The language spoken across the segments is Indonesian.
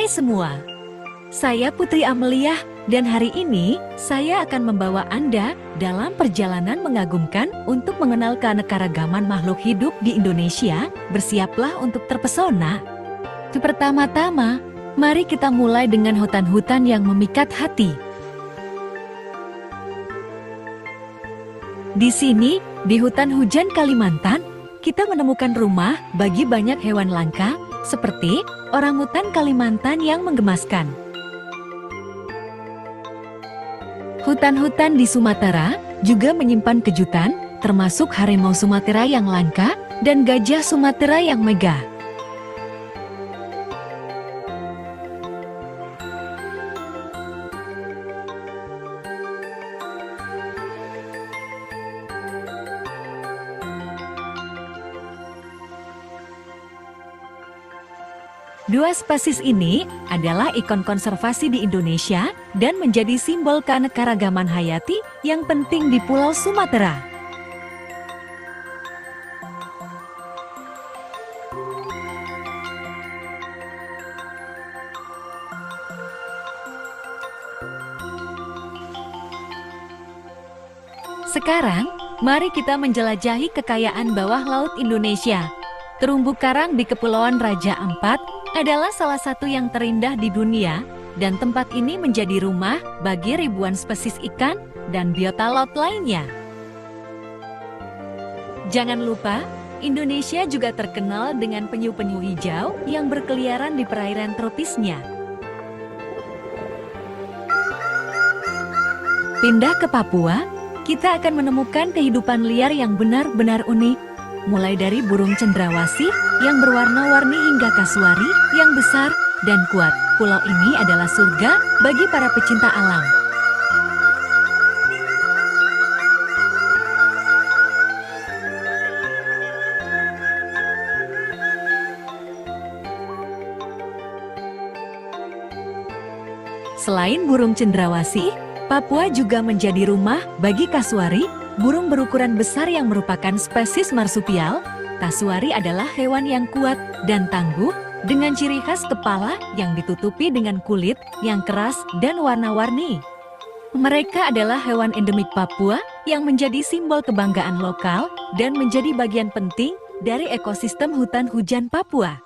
Hai semua, saya Putri Amelia dan hari ini saya akan membawa Anda dalam perjalanan mengagumkan untuk mengenal keanekaragaman makhluk hidup di Indonesia. Bersiaplah untuk terpesona. Pertama-tama, mari kita mulai dengan hutan-hutan yang memikat hati. Di sini, di hutan hujan Kalimantan, kita menemukan rumah bagi banyak hewan langka seperti orangutan Kalimantan yang menggemaskan. Hutan-hutan di Sumatera juga menyimpan kejutan, termasuk harimau Sumatera yang langka dan gajah Sumatera yang megah. Dua spesies ini adalah ikon konservasi di Indonesia dan menjadi simbol keanekaragaman hayati yang penting di Pulau Sumatera. Sekarang, mari kita menjelajahi kekayaan bawah laut Indonesia. Terumbu karang di Kepulauan Raja Ampat adalah salah satu yang terindah di dunia, dan tempat ini menjadi rumah bagi ribuan spesies ikan dan biota laut lainnya. Jangan lupa, Indonesia juga terkenal dengan penyu-penyu hijau yang berkeliaran di perairan tropisnya. Pindah ke Papua, kita akan menemukan kehidupan liar yang benar-benar unik. Mulai dari burung cendrawasih yang berwarna-warni hingga kasuari yang besar dan kuat. Pulau ini adalah surga bagi para pecinta alam. Selain burung cendrawasih, Papua juga menjadi rumah bagi kasuari, burung berukuran besar yang merupakan spesies marsupial. Kasuari adalah hewan yang kuat dan tangguh dengan ciri khas kepala yang ditutupi dengan kulit yang keras dan warna-warni. Mereka adalah hewan endemik Papua yang menjadi simbol kebanggaan lokal dan menjadi bagian penting dari ekosistem hutan hujan Papua.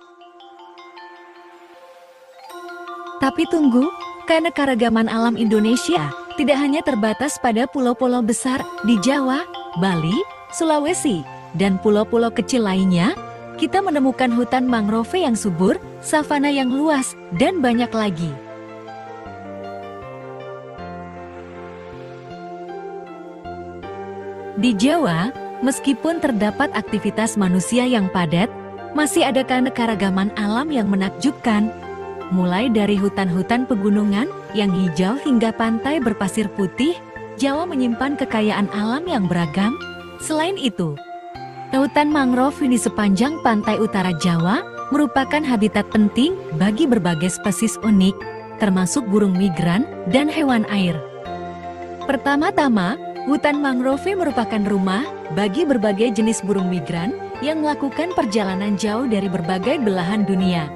Tapi tunggu, keanekaragaman alam Indonesia tidak hanya terbatas pada pulau-pulau besar di Jawa, Bali, Sulawesi, dan pulau-pulau kecil lainnya. Kita menemukan hutan mangrove yang subur, savana yang luas, dan banyak lagi. Di Jawa, meskipun terdapat aktivitas manusia yang padat, masih ada keanekaragaman alam yang menakjubkan. Mulai dari hutan-hutan pegunungan yang hijau hingga pantai berpasir putih, Jawa menyimpan kekayaan alam yang beragam. Selain itu, hutan mangrove di sepanjang pantai utara Jawa merupakan habitat penting bagi berbagai spesies unik, termasuk burung migran dan hewan air. Pertama-tama, hutan mangrove merupakan rumah bagi berbagai jenis burung migran yang melakukan perjalanan jauh dari berbagai belahan dunia.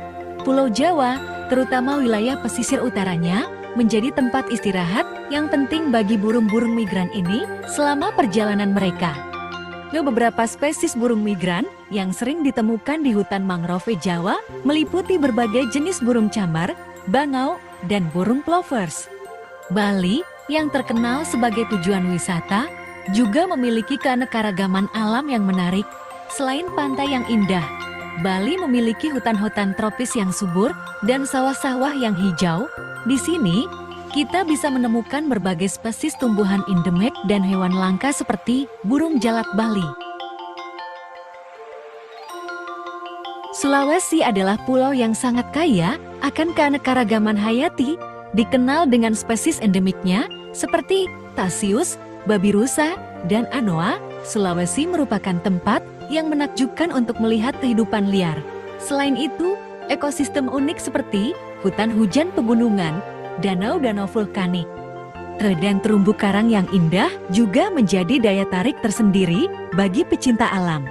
Pulau Jawa, terutama wilayah pesisir utaranya, menjadi tempat istirahat yang penting bagi burung-burung migran ini selama perjalanan mereka. Beberapa spesies burung migran yang sering ditemukan di hutan mangrove Jawa meliputi berbagai jenis burung camar, bangau, dan burung plovers. Bali, yang terkenal sebagai tujuan wisata, juga memiliki keanekaragaman alam yang menarik. Selain pantai yang indah, Bali memiliki hutan-hutan tropis yang subur dan sawah-sawah yang hijau. Di sini, kita bisa menemukan berbagai spesies tumbuhan endemik dan hewan langka seperti burung jalak Bali. Sulawesi adalah pulau yang sangat kaya akan keanekaragaman hayati, dikenal dengan spesies endemiknya seperti Tasius, babi rusa, dan anoa. Sulawesi merupakan tempat yang menakjubkan untuk melihat kehidupan liar. Selain itu, ekosistem unik seperti hutan hujan pegunungan, danau-danau vulkanik, dan terumbu karang yang indah juga menjadi daya tarik tersendiri bagi pecinta alam.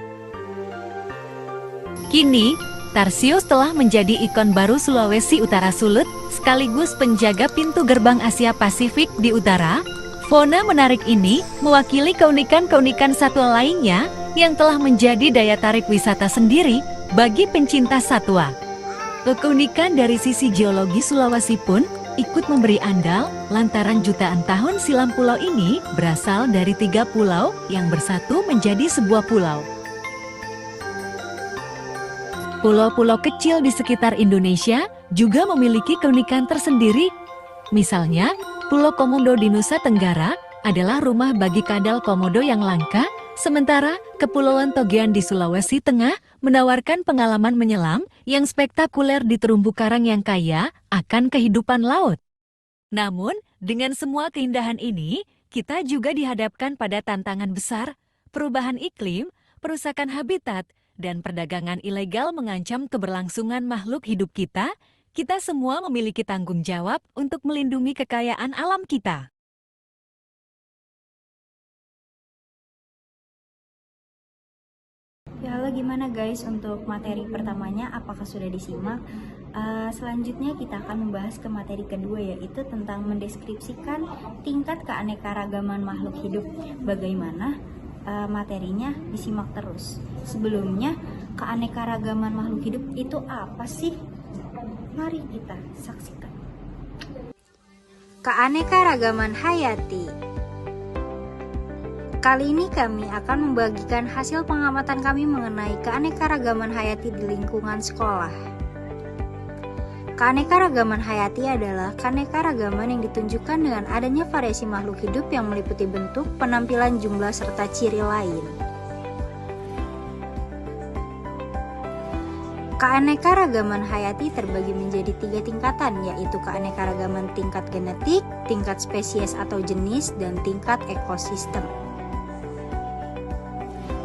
Kini, Tarsius telah menjadi ikon baru Sulawesi Utara Sulut, sekaligus penjaga pintu gerbang Asia Pasifik di utara. Fauna menarik ini mewakili keunikan-keunikan satwa lainnya yang telah menjadi daya tarik wisata sendiri bagi pencinta satwa. Keunikan dari sisi geologi Sulawesi pun ikut memberi andal lantaran jutaan tahun silam pulau ini berasal dari 3 pulau yang bersatu menjadi sebuah pulau. Pulau-pulau kecil di sekitar Indonesia juga memiliki keunikan tersendiri. Misalnya, Pulau Komodo di Nusa Tenggara adalah rumah bagi kadal komodo yang langka, sementara Kepulauan Togean di Sulawesi Tengah menawarkan pengalaman menyelam yang spektakuler di terumbu karang yang kaya akan kehidupan laut. Namun, dengan semua keindahan ini, kita juga dihadapkan pada tantangan besar, perubahan iklim, perusakan habitat, dan perdagangan ilegal mengancam keberlangsungan makhluk hidup kita. Kita semua memiliki tanggung jawab untuk melindungi kekayaan alam kita. Ya, halo, gimana guys untuk materi pertamanya, apakah sudah disimak? Selanjutnya kita akan membahas ke materi kedua, yaitu tentang mendeskripsikan tingkat keanekaragaman makhluk hidup. Bagaimana? Materinya disimak terus. Sebelumnya, keanekaragaman makhluk hidup itu apa sih? Mari kita saksikan. Keanekaragaman hayati. Kali ini kami akan membagikan hasil pengamatan kami mengenai keanekaragaman hayati di lingkungan sekolah. Keanekaragaman hayati adalah keanekaragaman yang ditunjukkan dengan adanya variasi makhluk hidup yang meliputi bentuk, penampilan, jumlah, serta ciri lain. Keanekaragaman hayati terbagi menjadi 3 tingkatan, yaitu keanekaragaman tingkat genetik, tingkat spesies atau jenis, dan tingkat ekosistem.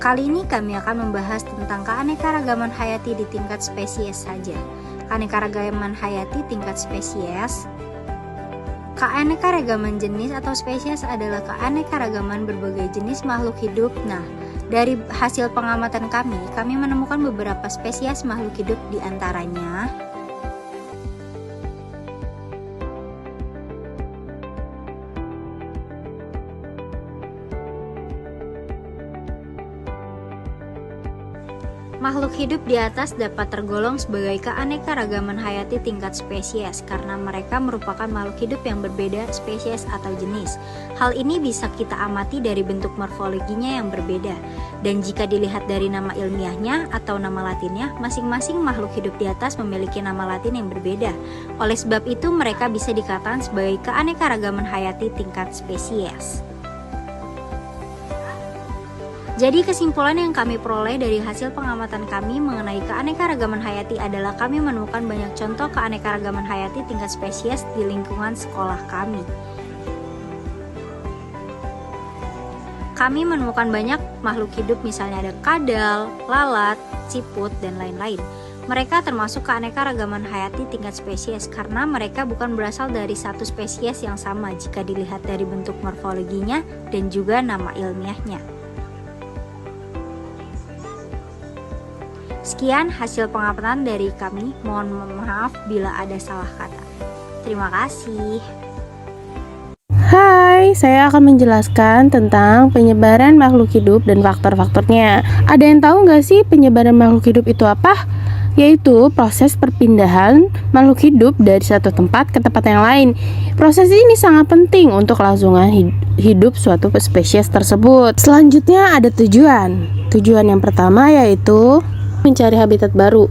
Kali ini kami akan membahas tentang keanekaragaman hayati di tingkat spesies saja. Keanekaragaman hayati tingkat spesies. Keanekaragaman jenis atau spesies adalah keanekaragaman berbagai jenis makhluk hidup. Nah, dari hasil pengamatan kami menemukan beberapa spesies makhluk hidup, di antaranya makhluk hidup di atas dapat tergolong sebagai keanekaragaman hayati tingkat spesies karena mereka merupakan makhluk hidup yang berbeda spesies atau jenis. Hal ini bisa kita amati dari bentuk morfologinya yang berbeda, dan jika dilihat dari nama ilmiahnya atau nama latinnya, masing-masing makhluk hidup di atas memiliki nama latin yang berbeda. Oleh sebab itu, mereka bisa dikatakan sebagai keanekaragaman hayati tingkat spesies. Jadi kesimpulan yang kami peroleh dari hasil pengamatan kami mengenai keanekaragaman hayati adalah kami menemukan banyak contoh keanekaragaman hayati tingkat spesies di lingkungan sekolah kami. Kami menemukan banyak makhluk hidup, misalnya ada kadal, lalat, siput, dan lain-lain. Mereka termasuk keanekaragaman hayati tingkat spesies karena mereka bukan berasal dari satu spesies yang sama jika dilihat dari bentuk morfologinya dan juga nama ilmiahnya. Sekian hasil pengamatan dari kami, mohon maaf bila ada salah kata. Terima kasih. Hai, saya akan menjelaskan tentang penyebaran makhluk hidup dan faktor-faktornya. Ada yang tahu nggak sih penyebaran makhluk hidup itu apa? Yaitu proses perpindahan makhluk hidup dari satu tempat ke tempat yang lain. Proses ini sangat penting untuk kelangsungan hidup suatu spesies tersebut. Selanjutnya ada tujuan. Tujuan yang pertama yaitu mencari habitat baru.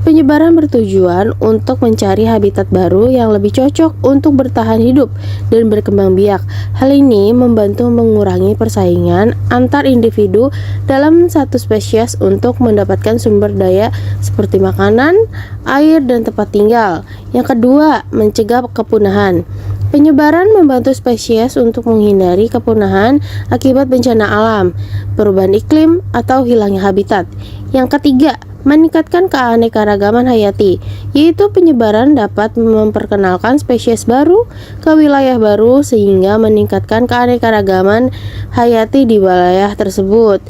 Penyebaran bertujuan untuk mencari habitat baru yang lebih cocok untuk bertahan hidup dan berkembang biak. Hal ini membantu mengurangi persaingan antar individu dalam satu spesies untuk mendapatkan sumber daya seperti makanan, air, dan tempat tinggal. Yang kedua, mencegah kepunahan. Penyebaran membantu spesies untuk menghindari kepunahan akibat bencana alam, perubahan iklim, atau hilangnya habitat. Yang ketiga, meningkatkan keanekaragaman hayati, yaitu penyebaran dapat memperkenalkan spesies baru ke wilayah baru sehingga meningkatkan keanekaragaman hayati di wilayah tersebut.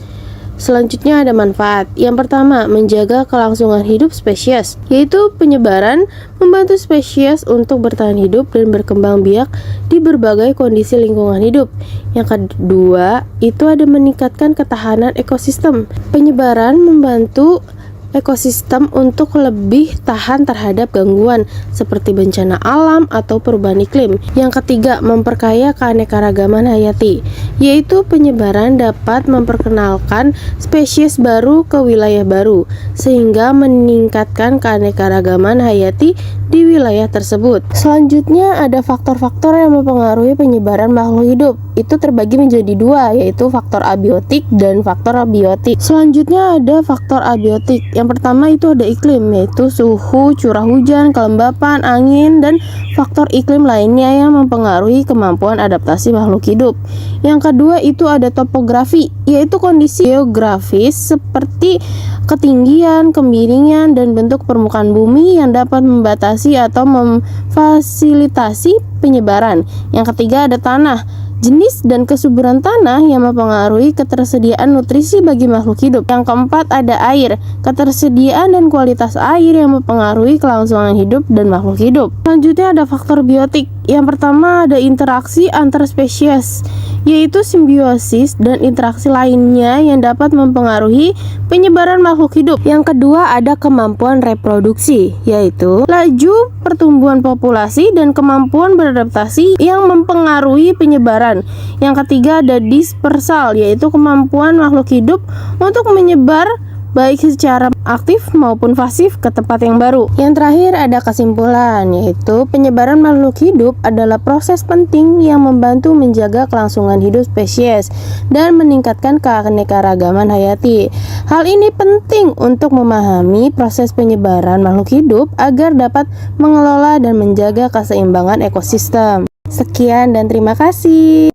Selanjutnya ada manfaat. Yang pertama, menjaga kelangsungan hidup spesies, yaitu penyebaran membantu spesies untuk bertahan hidup dan berkembang biak di berbagai kondisi lingkungan hidup. Yang kedua, itu ada meningkatkan ketahanan ekosistem. Penyebaran membantu ekosistem untuk lebih tahan terhadap gangguan seperti bencana alam atau perubahan iklim. Yang ketiga, memperkaya keanekaragaman hayati, yaitu penyebaran dapat memperkenalkan spesies baru ke wilayah baru, sehingga meningkatkan keanekaragaman hayati di wilayah tersebut. Selanjutnya ada faktor-faktor yang mempengaruhi penyebaran makhluk hidup. Itu terbagi menjadi dua, yaitu faktor abiotik dan faktor abiotik. Selanjutnya ada faktor abiotik. Yang pertama itu ada iklim, yaitu suhu, curah hujan, kelembapan, angin, dan faktor iklim lainnya yang mempengaruhi kemampuan adaptasi makhluk hidup. Yang kedua itu ada topografi, yaitu kondisi geografis seperti ketinggian, kemiringan, dan bentuk permukaan bumi yang dapat membatasi atau memfasilitasi penyebaran. Yang ketiga ada tanah, jenis dan kesuburan tanah yang mempengaruhi ketersediaan nutrisi bagi makhluk hidup. Yang keempat ada air, ketersediaan dan kualitas air yang mempengaruhi kelangsungan hidup dan makhluk hidup. Selanjutnya ada faktor biotik. Yang pertama ada interaksi antar spesies, yaitu simbiosis dan interaksi lainnya yang dapat mempengaruhi penyebaran makhluk hidup. Yang kedua ada kemampuan reproduksi, yaitu laju pertumbuhan populasi dan kemampuan beradaptasi yang mempengaruhi penyebaran. Yang ketiga ada dispersal, yaitu kemampuan makhluk hidup untuk menyebar baik secara aktif maupun pasif ke tempat yang baru. Yang terakhir ada kesimpulan, yaitu penyebaran makhluk hidup adalah proses penting yang membantu menjaga kelangsungan hidup spesies dan meningkatkan keanekaragaman hayati. Hal ini penting untuk memahami proses penyebaran makhluk hidup agar dapat mengelola dan menjaga keseimbangan ekosistem. Sekian dan terima kasih.